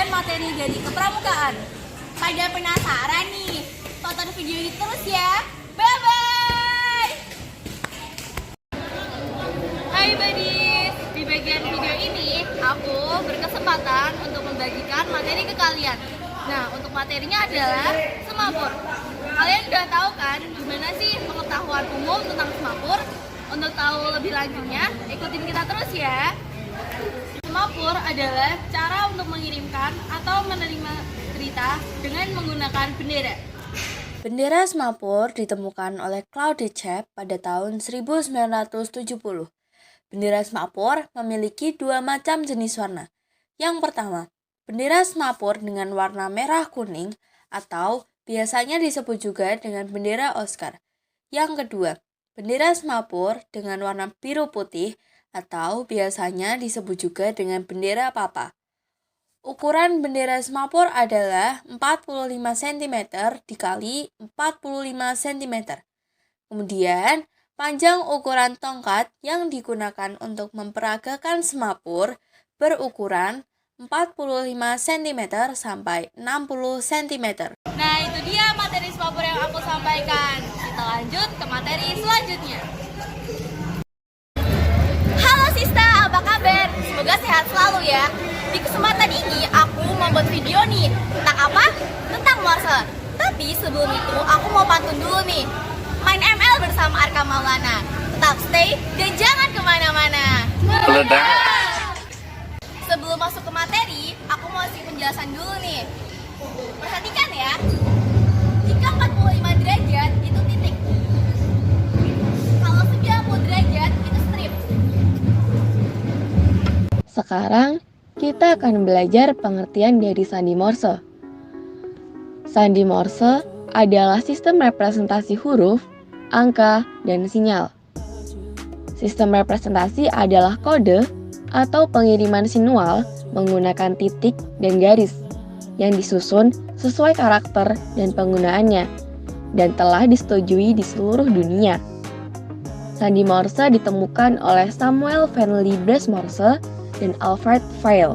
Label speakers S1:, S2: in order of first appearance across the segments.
S1: dan materi jadi kepramukaan. Pada penasaran nih? Tonton video ini terus ya. Bye-bye! Hai buddies, di bagian video ini aku berkesempatan untuk membagikan materi ke kalian. Nah, untuk materinya adalah semapur. Kalian udah tahu kan gimana sih pengetahuan umum tentang semapur? Untuk tahu lebih lanjutnya, ikutin kita terus ya. Semapur adalah cara untuk mengirimkan atau menerima berita dengan menggunakan bendera.
S2: Bendera semapur ditemukan oleh Claude Deschamps pada tahun 1970. Bendera semapur memiliki dua macam jenis warna. Yang pertama, bendera semapur dengan warna merah kuning atau biasanya disebut juga dengan bendera Oscar. Yang kedua, bendera semapur dengan warna biru putih atau biasanya disebut juga dengan bendera papa. Ukuran bendera semapur adalah 45 cm dikali 45 cm. Kemudian, panjang ukuran tongkat yang digunakan untuk memperagakan semapur berukuran 45 cm sampai 60 cm.
S1: Nah, itu dia materi semapur yang aku sampaikan. Kita lanjut ke materi selanjutnya. Halo Sista, apa kabar? Semoga sehat selalu ya. Di kesempatan ini aku membuat video nih. Tentang apa? Tentang Morse. Tapi sebelum itu aku mau pantun dulu nih. Main ML bersama Arka Maulana. Tetap stay dan jangan kemana-mana. Sebelum masuk ke materi, aku mau kasih penjelasan dulu nih. Perhatikan ya. Jika 45 derajat itu titik. Kalau 90 derajat itu strip.
S3: Sekarang, kita akan belajar pengertian dari sandi Morse. Sandi Morse adalah sistem representasi huruf, angka, dan sinyal. Sistem representasi adalah kode atau pengiriman sinyal menggunakan titik dan garis yang disusun sesuai karakter dan penggunaannya dan telah disetujui di seluruh dunia. Sandi Morse ditemukan oleh Samuel Van Liebes Morse dan Alfred Vail.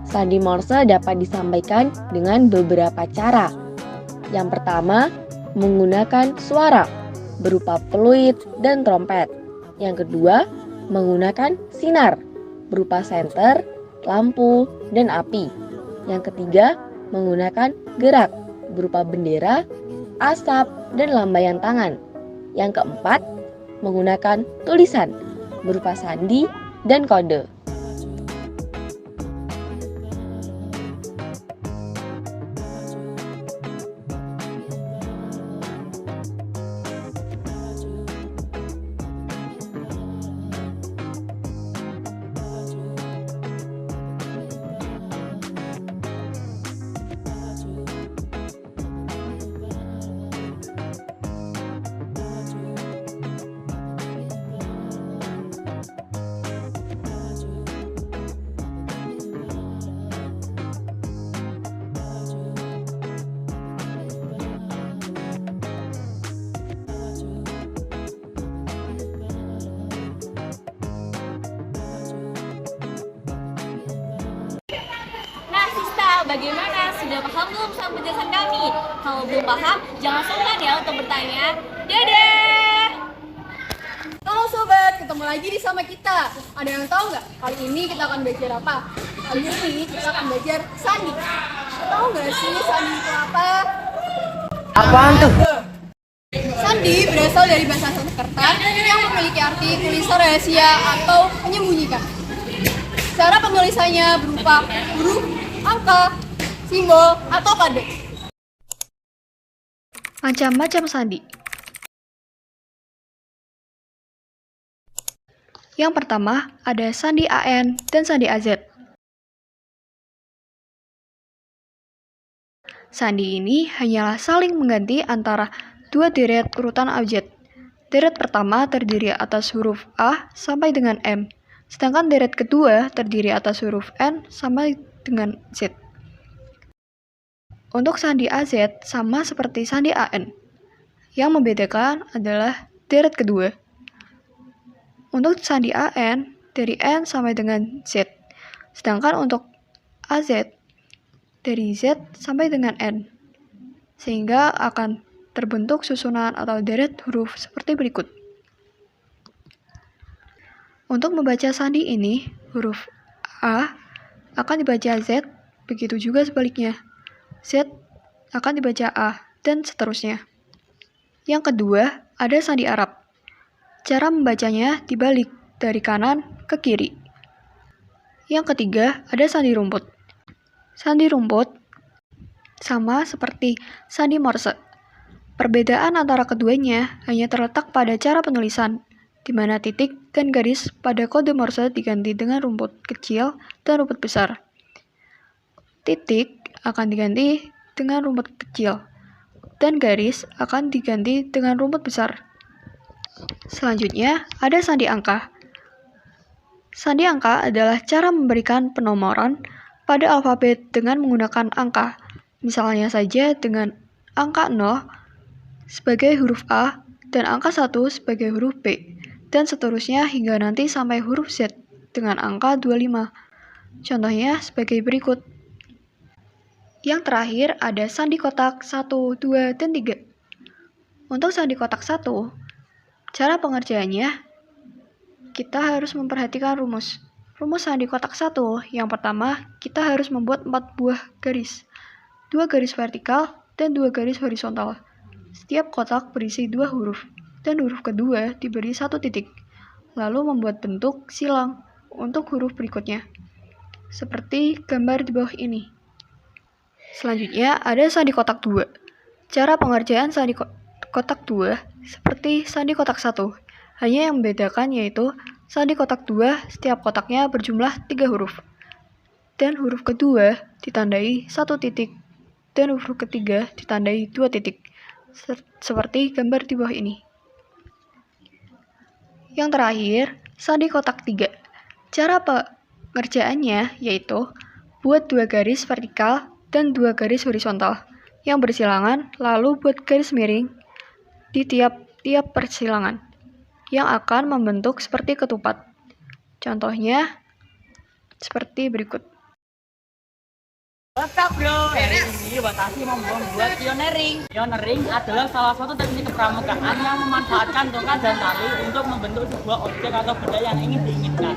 S3: Sandi Morse dapat disampaikan dengan beberapa cara. Yang pertama, menggunakan suara berupa peluit dan trompet. Yang kedua, menggunakan sinar berupa senter, lampu, dan api. Yang ketiga, menggunakan gerak berupa bendera, asap, dan lambaian tangan. Yang keempat, menggunakan tulisan berupa sandi dan kode.
S1: Bagaimana? Sudah paham belum sama penjelasan kami? Kalau belum paham, jangan sungkan ya untuk bertanya. Dadah!
S4: Halo sobat, ketemu lagi di sama kita. Ada yang tahu nggak? Kali ini kita akan belajar apa? Kali ini kita akan belajar sandi. Tahu nggak sih sandi itu apa?
S5: Apaan tuh?
S4: Sandi berasal dari bahasa Sanskerta yang memiliki arti tulisan rahasia atau menyembunyikan. Cara penulisannya berupa huruf, angka, simbol, atau kode.
S6: Macam-macam sandi. Yang pertama ada sandi AN dan sandi AZ. Sandi ini hanyalah saling mengganti antara dua deret urutan abjad. Deret pertama terdiri atas huruf A sampai dengan M, sedangkan deret kedua terdiri atas huruf N sampai dengan Z. Untuk sandi AZ sama seperti sandi AN. Yang membedakan adalah deret kedua. Untuk sandi AN dari N sampai dengan Z. Sedangkan untuk AZ dari Z sampai dengan N, sehingga akan terbentuk susunan atau deret huruf seperti berikut. Untuk membaca sandi ini, huruf A akan dibaca Z, begitu juga sebaliknya. Z akan dibaca A, dan seterusnya. Yang kedua, ada sandi Arab. Cara membacanya dibalik dari kanan ke kiri. Yang ketiga, ada sandi rumput. Sandi rumput sama seperti sandi Morse. Perbedaan antara keduanya hanya terletak pada cara penulisan, di mana titik dan garis pada kode Morse diganti dengan rumput kecil dan rumput besar. Titik akan diganti dengan rumput kecil, dan garis akan diganti dengan rumput besar. Selanjutnya, ada sandi angka. Sandi angka adalah cara memberikan penomoran pada alfabet dengan menggunakan angka. Misalnya saja dengan angka 0 sebagai huruf A dan angka 1 sebagai huruf B, dan seterusnya hingga nanti sampai huruf Z dengan angka 25. Contohnya sebagai berikut. Yang terakhir ada sandi kotak 1, 2, dan 3. Untuk sandi kotak 1, cara pengerjaannya, kita harus memperhatikan rumus. Rumus sandi kotak 1, yang pertama, kita harus membuat 4 buah garis. 2 garis vertikal dan 2 garis horizontal. Setiap kotak berisi 2 huruf, dan huruf kedua diberi 1 titik. Lalu membuat bentuk silang untuk huruf berikutnya, seperti gambar di bawah ini. Selanjutnya, ada sandi kotak 2. Cara pengerjaan sandi kotak 2 seperti sandi kotak 1. Hanya yang membedakan yaitu sandi kotak 2 setiap kotaknya berjumlah 3 huruf. Dan huruf kedua ditandai 1 titik, dan huruf ketiga ditandai 2 titik. Seperti gambar di bawah ini. Yang terakhir, sandi kotak 3. Cara pengerjaannya yaitu buat 2 garis vertikal dan 2 garis horizontal yang bersilangan, lalu buat garis miring di tiap-tiap persilangan yang akan membentuk seperti ketupat. Contohnya seperti berikut.
S5: Mantap bro, hari ini Batasi membuat pioneering. Pioneering adalah salah satu teknik kepramukaan yang memanfaatkan tongkat dan tali untuk membentuk sebuah objek atau benda yang ingin diinginkan.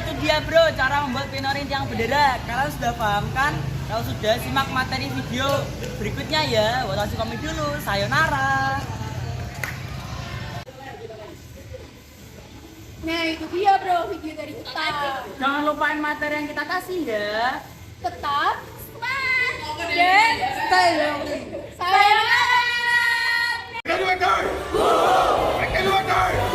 S5: itu dia bro, cara membuat penorin tiang bendera. Kalian sudah paham kan? Kalau sudah, simak materi video berikutnya ya. Watashi komik dulu, sayonara.
S4: Nah itu dia bro video dari kita.
S5: Jangan lupain materi yang kita kasih ya.
S4: Tetap smart dan style. Sayonara.
S7: Make it look good! Make it look good!